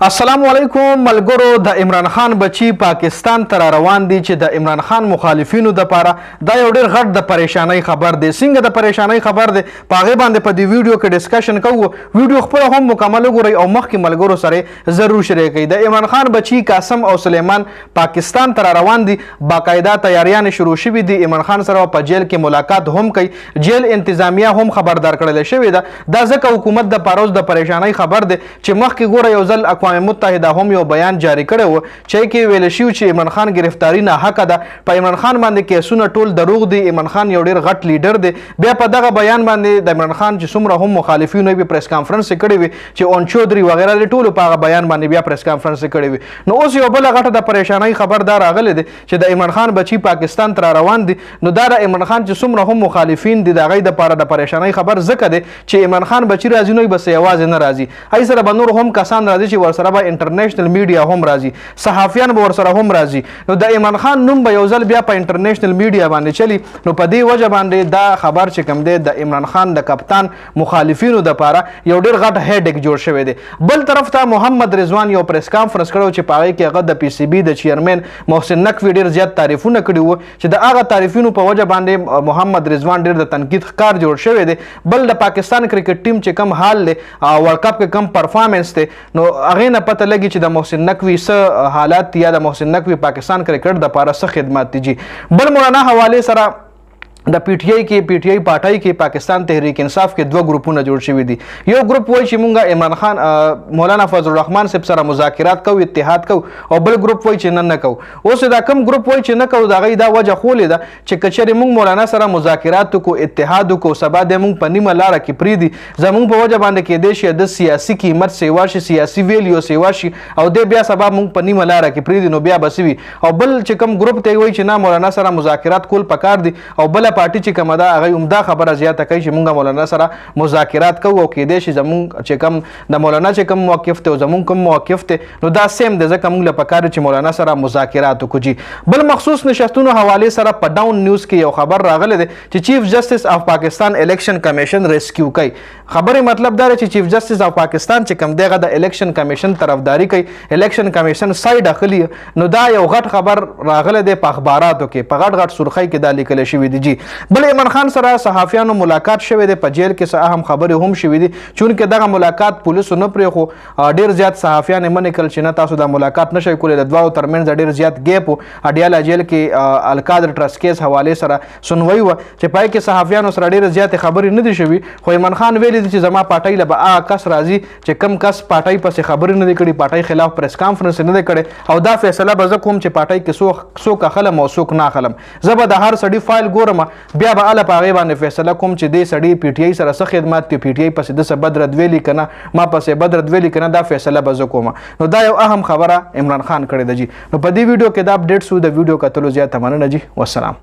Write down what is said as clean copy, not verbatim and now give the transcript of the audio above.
السلام علیکم ملګرو. د عمران خان بچی پاکستان ته روان دي چې د عمران خان مخالفینو د پاره دا یو ډېر غټ د پریشانۍ خبر دی. څنګه د پریشانۍ خبر دی په هغې باندې په دې ویډیو کې ډسکشن کوو. ویډیو خپله هم مکمل وګورئ او مخکې ملګرو سره ضرور شریک کړئ. د عمران خان بچی قاسم او سلیمان پاکستان ته روان دي. باقاعده تیاریانې شروع شوي دي. عمران خان سره په جیل کې ملاقات هم کوي. جیل انتظامیه هم خبردار کړل شوې ده. دا ځکه حکومت د پاره اوس د پریشانۍ خبر دی چې مخکې ګوره یو ځل اقوام متحده هم یو بیان جاری کړی و چې کې ویل شوی چې عمران خان گرفتاری نه حق ده. په عمران خان باندې کیسونه ټول دروغ دي. عمران خان یو ډیر غټ لیډر دی. بیا په دغه بیان باندې د عمران خان چې څومره هم مخالفینو به پریس کانفرنس کړی وي چې اون چودري وغیرہ ټول په هغه بیان باندې بیا پریس کانفرنس کړی وي. نو اوس یو بل غټه د پریشانۍ خبردار راغلی دی چې د عمران خان بچی پاکستان ته روان دي. نو دا د عمران خان چې څومره هم مخالفین دي دغه د پاره د پریشانۍ خبر زکه دی چې عمران خان بچی راځي نو بس یوازې نه راځي. ای سره بنور هم کسان راځي چې ورسره به انټرنیشنل میډیا هم راځي. صحافیان به ورسره هم راځي. نو د عمران خان نوم به یو ځل بیا په انټرنیشنل میډیا باندې چلی. نو په دې وجه باندې دا خبر چې کوم دی د عمران خان د کپتان مخالفینو د پاره یو ډیر غټ هډیک جوړ شوی دی. بل طرف ته محمد رضوان یو پریس کانفرنس کړو چې په هغې کې هغه د پی سی بي د چیرمن محسن نقوي ډیر زیات تعریفونه کړي وو چې د هغه تعریفونو په وجه باندې محمد رضوان ډیر د تنقید ښکار جوړ شوی دی. بل د پاکستان کرکټ ټیم چې کم حال دی ورلډ کپ کې کم پرفارمنس دی نو هغې نه پته لګي چې د محسن نقوي څه حالات یا د محسن نقوي پاکستان کرکټ د پاره څه خدمات دي. بل مولانا حواله سره د پی ټی آی پارټۍ کې پاکستان تحریک انصاف کې دوه ګروپونه جوړ شوي دي. یو ګروپ وایي چې مونږ عمران خان مولانا فضل الرحمن صاحب سره مذاکرات کوو اتحاد کوو او بل ګروپ وایي چې نه کوو. اوس دا کم ګروپ وایي چې نه کوو د هغې دا وجه خولې ده چې کچرې مونږ مولانا سره مذاکرات وکړو اتحاد وکړو سبا د مونږ په نیمه لاره کې پرېږدي زمونږ په وجه باندې کیدای شي د سیاسي قیمت سیوا شي سیاسي ویلیو سیوا شي او دی بیا سبا مونږ په نیمه لاره کې پرېږدي نو بیا به څه وي. او بل چې کوم ګروپ ته وایي چې نه مولانا سره مذاکرات کول پکار دي او بله پارټي چې کومه ده هغه عمده خبره زیاته کوي چې مونږ مولانا سره مذاکرات کوو او کیدای شي زمونږ چې کوم د مولانا چې کوم موقف ته او زمونږ کوم موقف ته نو دا سیم دی ځکه مونږ له پکار چې مولانا سره مذاکرات وکړو. بل مخصوص نشستونو حواله سره په ډاون نیوز کې یو خبر راغلی دی چې چیف جسټس اف پاکستان الیکشن کمیشن ریسکیو کوي. خبرې مطلب دا دی چې چیف جسټس اف پاکستان چې کوم دیغه د الیکشن کمیشن طرفداري کوي الیکشن کمیشن ساید اخلي نو دا یو غټ خبر راغلی دی په اخباراتو کې په غټ سرخی کې دا لیکل شوی دی. بل عمران خان سره صحافیانو ملاقات شوی دی. په جیل کې څه اهم خبرې هم شوي دي چونکې دغه ملاقات پولیسو نه پرېښو. ډېر زیات صحافیان یې منې کړل چې نه تاسو دا ملاقات نشئ کولی. د دواړو ترمنځ ډېر زیات ګیپ و. اډیاله جیل کې القادر ټرسټ کیس حوالې سره سنوي وه چې پای کې صحافیانو سره ډېرې زیاتې خبرې نه دي شوي خو عمران خان ویلي دي چې زما پارټۍ له به هغه کس راځي چې کم کس پارټۍ پسې خبرې نه دي کړي پارټۍ خلاف پریس کانفرنس نه دی کړی او دا فیصله به زه کوم چې پارټۍ کې څوک اخلم او څوک نه اخلم. زه به د هر سړي فایل ګورم بیا به هله په هغې باندې فیصله کوم چې دې سړي پی ټی آی سره څه خدمات دي پی ټی آی پسې دسه بد رد ویلي که نه ما پسې بد رد ویلي که نه دا فیصله به زه کوم. نو دا یو اهم خبره عمران خان کړې ده جي. نو په دې ویډیو کې دا اپډیټ شو. د ویډیو کتلو زیاته مننه جي. والسلام.